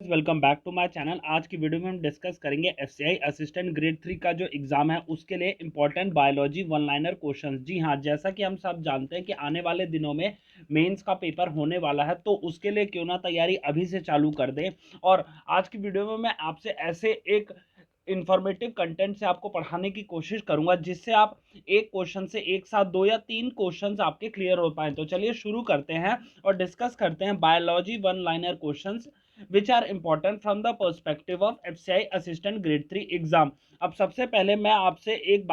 Welcome back to my channel. आज की video में हम डिस्कस करेंगे एफसीआई असिस्टेंट ग्रेड 3 का जो एग्जाम है उसके लिए important biology one liner questions. जी हाँ, जैसा कि हम सब जानते हैं कि आने वाले दिनों में मेंस का पेपर होने वाला है, तो उसके लिए क्यों ना तैयारी अभी से चालू कर दें। और आज की वीडियो में मैं आपसे ऐसे एक इंफॉर्मेटिव कंटेंट से आपको पढ़ाने की कोशिश करूंगा जिससे आप एक क्वेश्चन से एक साथ दो या तीन क्वेश्चंस आपके क्लियर हो पाए। तो चलिए शुरू करते हैं और डिस्कस करते हैं biology one liner questions which are important from the perspective of FCI assistant grade 3 exam. अब सबसे पहले मैं आपसे एक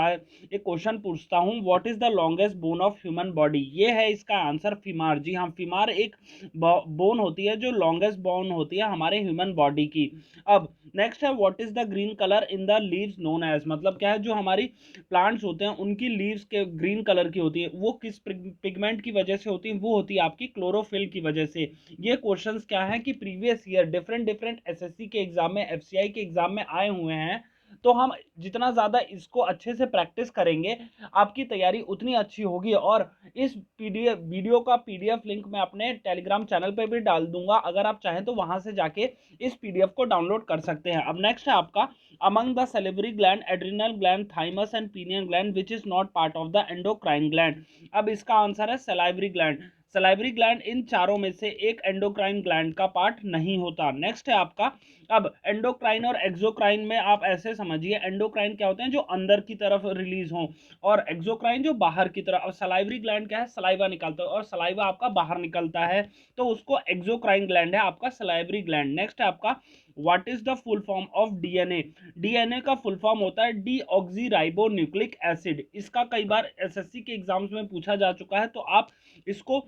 क्वेश्चन पूछता हूं, what is the longest bone of human body. ये है इसका आंसर फीमार। जी हाँ, फीमार एक बोन होती है जो लॉन्गेस्ट बोन होती है हमारे ह्यूमन बॉडी की। अब नेक्स्ट है, what is the green colour in the leaves known as, मतलब क्या है, जो हमारी प्लांट्स होते हैं उनकी लीव्स के ग्रीन कलर की होती है, वो किस पिगमेंट की वजह से होती है, वो होती है आपकी क्लोरोफिल की वजह से। ये क्वेश्चंस क्या है कि previous year different different SSC के एग्जाम में, एफसीआई के एग्जाम में आए हुए हैं। तो हम जितना ज़्यादा इसको अच्छे से प्रैक्टिस करेंगे आपकी तैयारी उतनी अच्छी होगी। और इस पीडीएफ वीडियो का पीडीएफ लिंक मैं अपने टेलीग्राम चैनल पे भी डाल दूंगा, अगर आप चाहें तो वहां से जाके इस पीडीएफ को डाउनलोड कर सकते हैं। अब नेक्स्ट है आपका, among the salivary gland, adrenal gland, thymus and pineal gland which is not part of the endocrine gland. अब इसका आंसर है सलाइवरी ग्लैंड। सलाइवरी ग्लैंड इन चारों में से एक एंडोक्राइन ग्लैंड का पार्ट नहीं होता। नेक्स्ट है आपका, अब एंडोक्राइन और एक्सोक्राइन में आप ऐसे समझिए, एंडोक्राइन क्या होते हैं जो अंदर की तरफ रिलीज हो, और एक्सोक्राइन जो बाहर की तरफ। और सलाइवरी ग्लैंड क्या है, सलाइवा निकलता है और सलाइवा आपका बाहर निकलता है, तो उसको एक्सोक्राइन ग्लैंड है आपका सलाइवरी ग्लैंड। नेक्स्ट है आपका, what is the full form of DNA. DNA का फुल फॉर्म होता है डीऑक्सीराइबो न्यूक्लिक एसिड। इसका कई बार एसएससी के एग्जाम्स में पूछा जा चुका है, तो आप इसको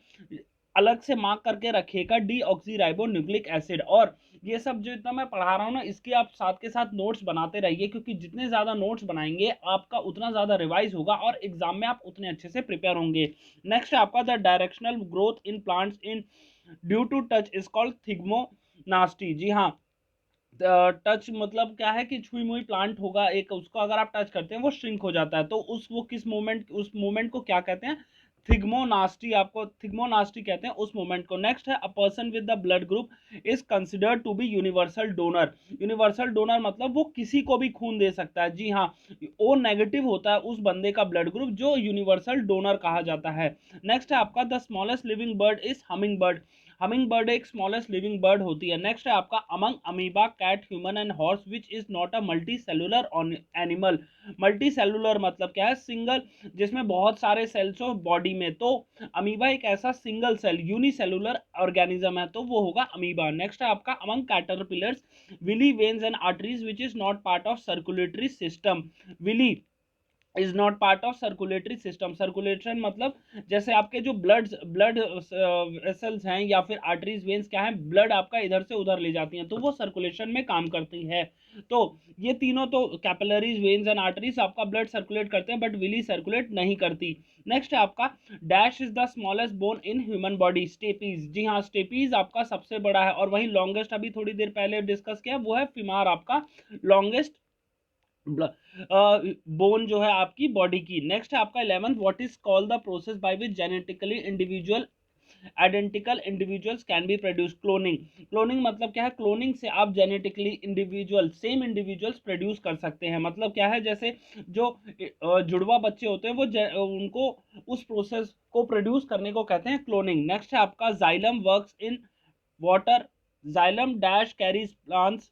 अलग से मार्क करके रखिएगा, डीऑक्सीराइबो न्यूक्लिक एसिड। और ये सब जो इतना मैं पढ़ा रहा हूँ ना, इसके आप साथ के साथ नोट्स बनाते रहिए, क्योंकि जितने ज्यादा नोट्स बनाएंगे आपका उतना ज्यादा रिवाइज होगा और एग्जाम में आप उतने अच्छे से प्रिपेयर होंगे। नेक्स्ट है आपका, the directional growth in plants in due to touch is called thigmonasty. जी हाँ, टच मतलब क्या है कि छुई मुई प्लांट होगा एक, उसको अगर आप टच करते हैं वो श्रिंक हो जाता है, तो उस मूवमेंट को क्या कहते हैं, थिग्मोनास्टी। आपको थिग्मोनास्टी कहते हैं उस मूवमेंट को। नेक्स्ट है, a person with the blood group is considered to be universal donor. Universal donor मतलब वो किसी को भी खून दे सकता है। जी हाँ, ओ नेगेटिव होता है उस बंदे का ब्लड ग्रुप जो यूनिवर्सल डोनर कहा जाता है। नेक्स्ट है आपका, the smallest living bird is hummingbird. Hummingbird एक स्मॉलेस्ट लिविंग बर्ड होती है। नेक्स्ट है आपका, among amoeba, cat, human and horse which is not a multicellular animal. Multicellular मतलब क्या है, सिंगल, जिसमें बहुत सारे सेल्स हो बॉडी में, तो अमीबा एक ऐसा सिंगल सेल यूनिसेलुलर ऑर्गेनिज्म है, तो वो होगा अमीबा। नेक्स्ट है आपका, among caterpillars, villi, veins and arteries which is not part of circulatory system. Villi is not part of circulatory system. Circulation मतलब जैसे आपके जो ब्लड वेसल्स हैं या फिर आर्टरीज वेन्स क्या है, ब्लड आपका इधर से उधर ले जाती हैं, तो वो सर्कुलेशन में काम करती है। तो ये तीनों तो कैपिलरीज, वेन्स एंड आर्टरीज आपका ब्लड सर्कुलेट करते हैं, बट विली सर्कुलेट नहीं करती। नेक्स्ट है आपका, dash is the smallest bone in human body, stapes. जी हाँ, स्टेपीज आपका सबसे बड़ा है, और वही लॉन्गेस्ट अभी थोड़ी देर पहले डिस्कस किया वो है फीमार, आपका लॉन्गेस्ट बोन जो है आपकी बॉडी की। नेक्स्ट है आपका 11th, what is called the process by which genetically individual identical individuals can be produce. Cloning. Cloning मतलब क्या है, क्लोनिंग से आप genetically individual same individuals produce कर सकते हैं। मतलब क्या है, जैसे जो जुड़वा बच्चे होते हैं वो उनको उस प्रोसेस को प्रोड्यूस करने को कहते हैं क्लोनिंग। नेक्स्ट है आपका, xylem works in water, xylem dash carries plants.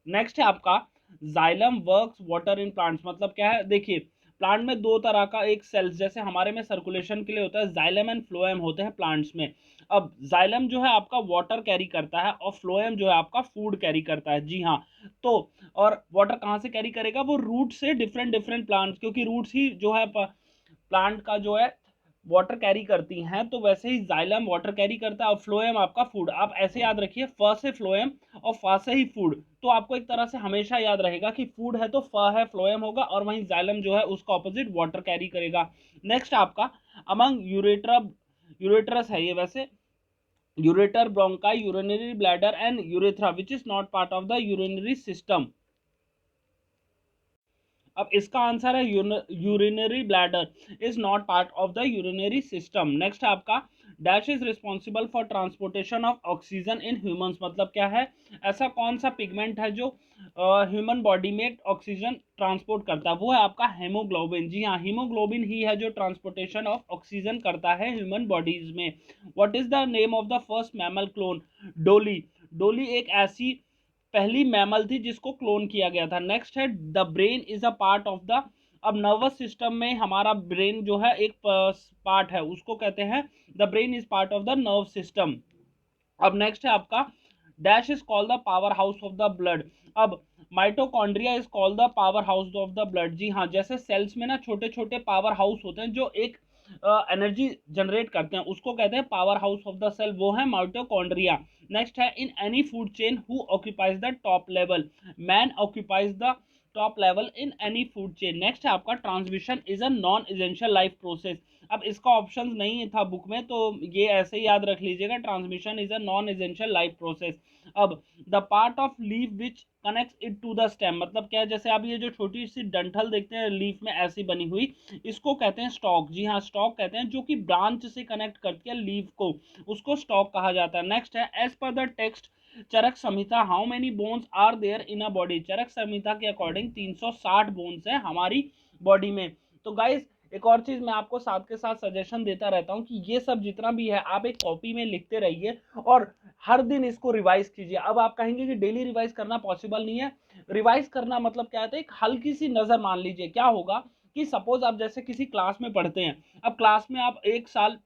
Next है आपका, xylem works water in plants, मतलब क्या है, देखिए प्लांट में दो तरह का एक सेल्स, जैसे हमारे में सर्कुलेशन के लिए होता है जाइलम एंड फ्लोएम होते हैं प्लांट्स में। अब जाइलम जो है आपका वाटर कैरी करता है और फ्लोएम जो है आपका फूड कैरी करता है। जी हाँ, तो और वाटर कहाँ से कैरी करेगा, वो रूट से, डिफरेंट डिफरेंट प्लांट्स, क्योंकि रूट्स ही जो है प्लांट का जो है वाटर कैरी करती हैं, तो वैसे ही जाइलम वाटर कैरी करता है और फ्लोएम आपका फूड। आप ऐसे याद रखिए, फ से फ्लोएम और फा से ही फूड, तो आपको एक तरह से हमेशा याद रहेगा कि फूड है तो फ है, फ्लोएम होगा, और वहीं जाइलम जो है उसका ऑपोजिट वाटर कैरी करेगा। नेक्स्ट आपका, अमंग यूरेट्रा, यूरेट्रस है ये वैसे, ureter, bronchi, urinary bladder and urethra which is not part of the urinary system. अब इसका आंसर है urinary bladder is not part of the urinary system. Next है आपका dash is responsible for transportation of oxygen in humans, मतलब क्या है, ऐसा कौन सा पिगमेंट है जो ह्यूमन बॉडी में ऑक्सीजन ट्रांसपोर्ट करता है, वो है आपका हेमोग्लोबिन। जी हाँ, हीमोग्लोबिन ही है जो ट्रांसपोर्टेशन ऑफ ऑक्सीजन करता है ह्यूमन बॉडीज में। What is the name of the first mammal clone? डोली। डोली एक ऐसी पहली मैमल थी जिसको क्लोन किया गया था। नेक्स्ट है the brain is a part of the, अब नर्वस सिस्टम में हमारा ब्रेन जो है एक पार्ट है, उसको कहते हैं the brain is part of the nerve system. अब नेक्स्ट है आपका dash is called the power house of the blood. अब mitochondria is called the power house of the blood. जी हाँ, जैसे सेल्स में ना छोटे छोटे पावर हाउस होते हैं जो एक एनर्जी जनरेट करते हैं, उसको कहते हैं power house of the cell, वो है माइटोकॉन्ड्रिया। नेक्स्ट है in any food chain who occupies the top level? Man occupies the top level in any food chain. Next है आपका transmission is a non essential life process. अब इसका option नहीं था book में, तो ये ऐसे ही याद रख लीजिएगा, transmission is a non essential life process. अब the part of leaf which connects it to the stem, मतलब क्या है, जैसे आप ये जो छोटी सी डंठल देखते हैं लीफ में ऐसी बनी हुई, इसको कहते हैं स्टॉक। जी हाँ, स्टॉक कहते हैं, जो कि ब्रांच से कनेक्ट करती है लीफ को, उसको स्टॉक कहा जाता है। नेक्स्ट है एज पर the text Charak Samhita how many bones are there in a body? Charak Samhita के अकॉर्डिंग 360 बोन्स है हमारी बॉडी में। तो गाइस एक और चीज मैं आपको साथ के साथ सजेशन देता रहता हूँ कि ये सब जितना भी है आप एक कॉपी में लिखते रहिए और हर दिन इसको रिवाइज कीजिए। अब आप कहेंगे कि डेली रिवाइज करना पॉसिबल नहीं है। रिवाइज करना मतलब क्या है, एक हल्की सी नजर मान लीजिए। क्या होगा कि सपोज आप जैसे किसी क्लास में पढ़ते हैं, अब क्लास में आप एक साल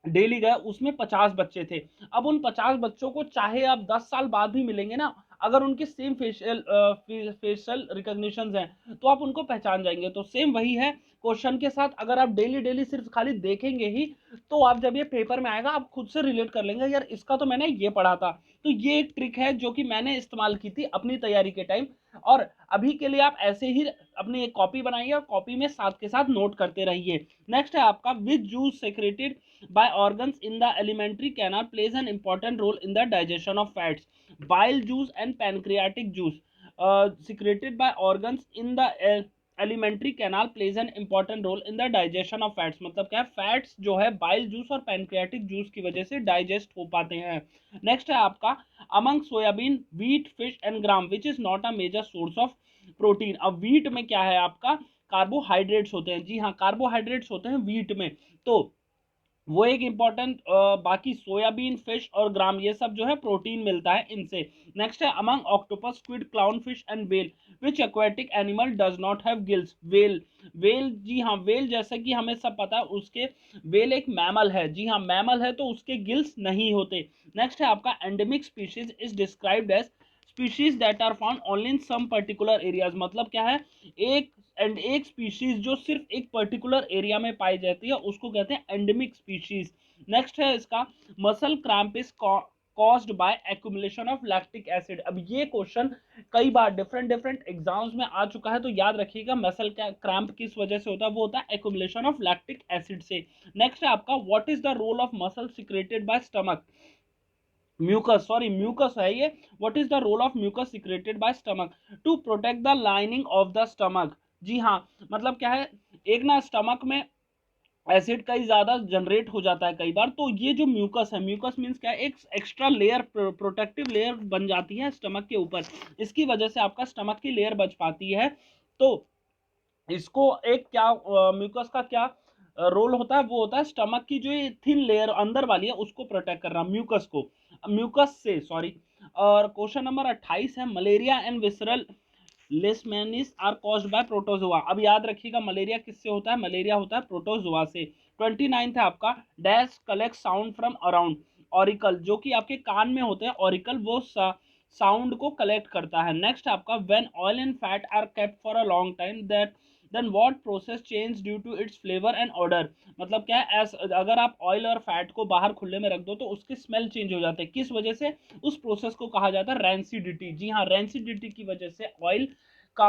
डेली गए, उसमें 50 बच्चे थे। अब उन 50 बच्चों को चाहे आप 10 साल बाद भी मिलेंगे ना, अगर उनके सेम फेशियल रिकॉग्निशन हैं तो आप उनको पहचान जाएंगे। तो सेम वही है क्वेश्चन के साथ, अगर आप डेली डेली सिर्फ खाली देखेंगे ही, तो आप जब ये पेपर में आएगा आप खुद से रिलेट कर लेंगे, यार इसका तो मैंने ये पढ़ा था। तो ये एक ट्रिक है जो कि मैंने इस्तेमाल की थी अपनी तैयारी के टाइम, और अभी के लिए आप ऐसे ही अपनी एक कॉपी बनाइए और कॉपी में साथ के साथ नोट करते रहिए। नेक्स्ट है आपका which juice secreted by organs in the alimentary canal plays an important role in the digestion of fats? Bile juice and pancreatic juice secreted by organs in the alimentary canal plays an important role in the digestion of fats, मतलब क्या है, fats जो है bile juice और pancreatic juice की वजह से digest हो पाते हैं। नेक्स्ट है आपका among soybean wheat fish and gram which is not a major source of protein. अब व्हीट में क्या है आपका, कार्बोहाइड्रेट्स होते हैं। जी हाँ, कार्बोहाइड्रेट्स होते हैं व्हीट में, तो वो एक इंपॉर्टेंट, बाकी सोयाबीन फिश और ग्राम ये सब जो है प्रोटीन मिलता है इनसे। नेक्स्ट है among octopus squid clown fish and whale which aquatic animal does not have gills? Whale. Whale, जी हाँ, व्हेल जैसे कि हमें सब पता है उसके, व्हेल एक मैमल है। जी हाँ, मैमल है तो उसके गिल्स नहीं होते। नेक्स्ट है आपका endemic species is described as species that are found only in some particular areas, मतलब क्या है, एक एक स्पीशीज जो सिर्फ एक पर्टिकुलर एरिया में पाई जाती है उसको कहते हैं एंडेमिक स्पीशीज। नेक्स्ट है इसका muscle cramp is caused bye accumulation of lactic acid. अब ये क्वेश्चन कई बार डिफरेंट डिफरेंट एग्जाम्स में आ चुका है, तो याद रखिएगा मसल क्रैम्प किस वजह से होता है, वो होता है एक्यूमुलेशन ऑफ लैक्टिक एसिड से। नेक्स्ट है आपका what is the role of muscle secreted by stomach? Mucus, sorry mucus है ये। What is the role of mucus secreted by stomach? To protect the lining of the stomach. जी हाँ, मतलब क्या है, एक ना स्टमक में एसिड कई ज्यादा जनरेट हो जाता है कई बार, तो ये जो म्यूकस है, म्यूकस मींस क्या है, एक एक्स्ट्रा लेयर, प्रोटेक्टिव लेयर बन जाती है स्टमक के ऊपर, इसकी वजह से आपका स्टमक की लेयर बच पाती है। तो इसको एक क्या, म्यूकस का क्या रोल होता है, वो होता है स्टमक की जो ये थिन लेयर अंदर वाली है उसको प्रोटेक्ट करना, म्यूकस को, म्यूकस से, सॉरी। और क्वेश्चन नंबर 28 है malaria and visceral leishmaniasis are caused by protozoa. अब याद रखिएगा मलेरिया किससे होता है, मलेरिया होता है प्रोटोजोआ से। 29 है आपका dash collect sound from around auricle, जो कि आपके कान में होते हैं ऑरिकल, वो साउंड को कलेक्ट करता है। नेक्स्ट आपका when oil and fat are kept for a long time that then what process change due to its flavour and order, मतलब क्या है, अगर आप ऑयल और फैट को बाहर खुले में रख दो तो उसकी स्मेल चेंज हो जाती है, किस वजह से, उस प्रोसेस को कहा जाता है रैंसिडिटी। जी हाँ, रैंसिडिटी की वजह से का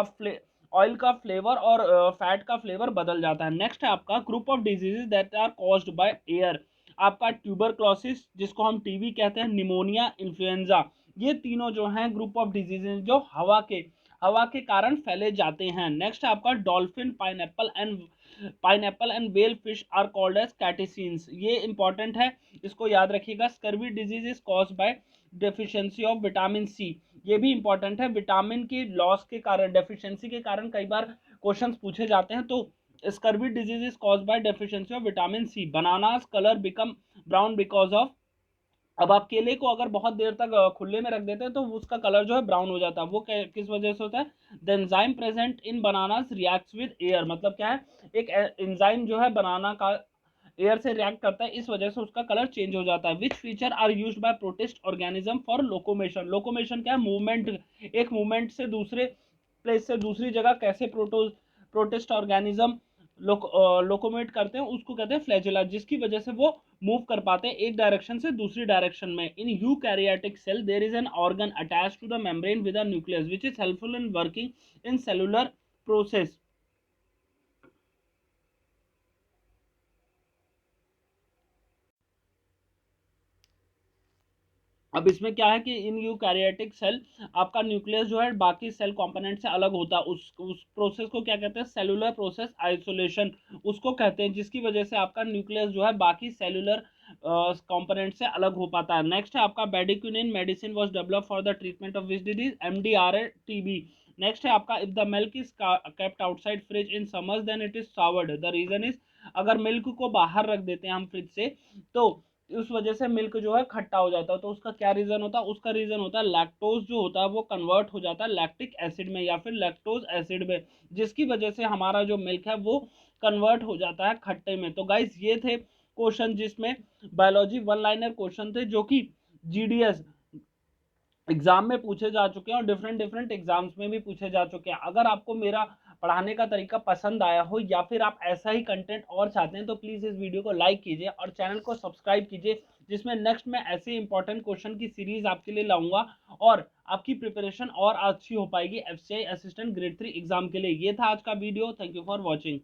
ऑयल का फ्लेवर और फैट का फ्लेवर बदल जाता है। नेक्स्ट है आपका group of diseases that are caused by air. आपका ट्यूबरक्लोसिस जिसको हम टीबी कहते हैं, निमोनिया, इन्फ्लुएंजा, ये तीनों जो हैं ग्रुप ऑफ डिजीजेज जो हवा के हवा के कारण फैले जाते हैं। नेक्स्ट है आपका dolphin, pineapple and whale fish are called as cetaceans. ये इंपॉर्टेंट है, इसको याद रखिएगा। Scurvy disease is caused by deficiency of vitamin C. ये भी इंपॉर्टेंट है, विटामिन की लॉस के कारण, डेफिशिएंसी के कारण कई बार क्वेश्चंस पूछे जाते हैं। तो scurvy disease is caused by deficiency of vitamin C. Bananas colour become brown because of. अब आप केले को अगर बहुत देर तक खुले में रख देते हैं तो उसका कलर जो है ब्राउन हो जाता है। वो किस वजह से होता है? The enzyme present in bananas reacts with air. मतलब क्या है, एक एंजाइम जो है बनाना का एयर से रिएक्ट करता है, इस वजह से उसका कलर चेंज हो जाता है। Which feature are used by protist organism for locomotion. Locomotion क्या है? मूवमेंट। एक मूवमेंट से दूसरे प्लेस से दूसरी जगह कैसे प्रोटिस्ट ऑर्गेनिज्म लोकोमेट करते हैं, उसको कहते हैं फ्लैजेला, जिसकी वजह से वो मूव कर पाते हैं एक डायरेक्शन से दूसरी डायरेक्शन में। In eukaryotic cell there is an organ attached to the membrane with a nucleus which is helpful in working in cellular process. अब इसमें क्या है कि इन यूकैरियोटिक सेल आपका न्यूक्लियस जो है बाकी सेल कंपोनेंट से अलग होता है। उस प्रोसेस को क्या कहते हैं? सेलुलर प्रोसेस आइसोलेशन उसको कहते हैं, जिसकी वजह से आपका न्यूक्लियस जो है बाकी सेलुलर कंपोनेंट से अलग हो पाता है। नेक्स्ट है आपका bedaquiline medicine was developed for the treatment of which disease? MDR TB. Next है आपका if the milk is kept outside fridge in summers then it is soured. The reason is, अगर मिल्क को बाहर रख देते हैं हम फ्रिज से तो उस वजह से मिल्क जो है खट्टा हो जाता है। तो उसका क्या रीजन होता है? उसका रीजन होता है लैक्टोज जो होता है वो कन्वर्ट हो जाता है लैक्टिक एसिड में या फिर लैक्टोज एसिड में, जिसकी वजह से हमारा जो मिल्क है वो कन्वर्ट हो जाता है खट्टे में। तो गाइस ये थे क्वेश्चन जिसमें बायोलॉजी वन लाइनर क्वेश्चन थे जो कि जीडीएस एग्जाम में पूछे जा चुके हैं और डिफरेंट डिफरेंट एग्जाम्स में भी पूछे जा चुके हैं। अगर आपको मेरा पढ़ाने का तरीका पसंद आया हो या फिर आप ऐसा ही कंटेंट और चाहते हैं तो प्लीज़ इस वीडियो को लाइक कीजिए और चैनल को सब्सक्राइब कीजिए, जिसमें नेक्स्ट में ऐसे इंपॉर्टेंट क्वेश्चन की सीरीज आपके लिए लाऊंगा और आपकी प्रिपरेशन और अच्छी हो पाएगी एफसीआई असिस्टेंट ग्रेड 3 एग्जाम के लिए। ये था आज का video. Thank you for watching.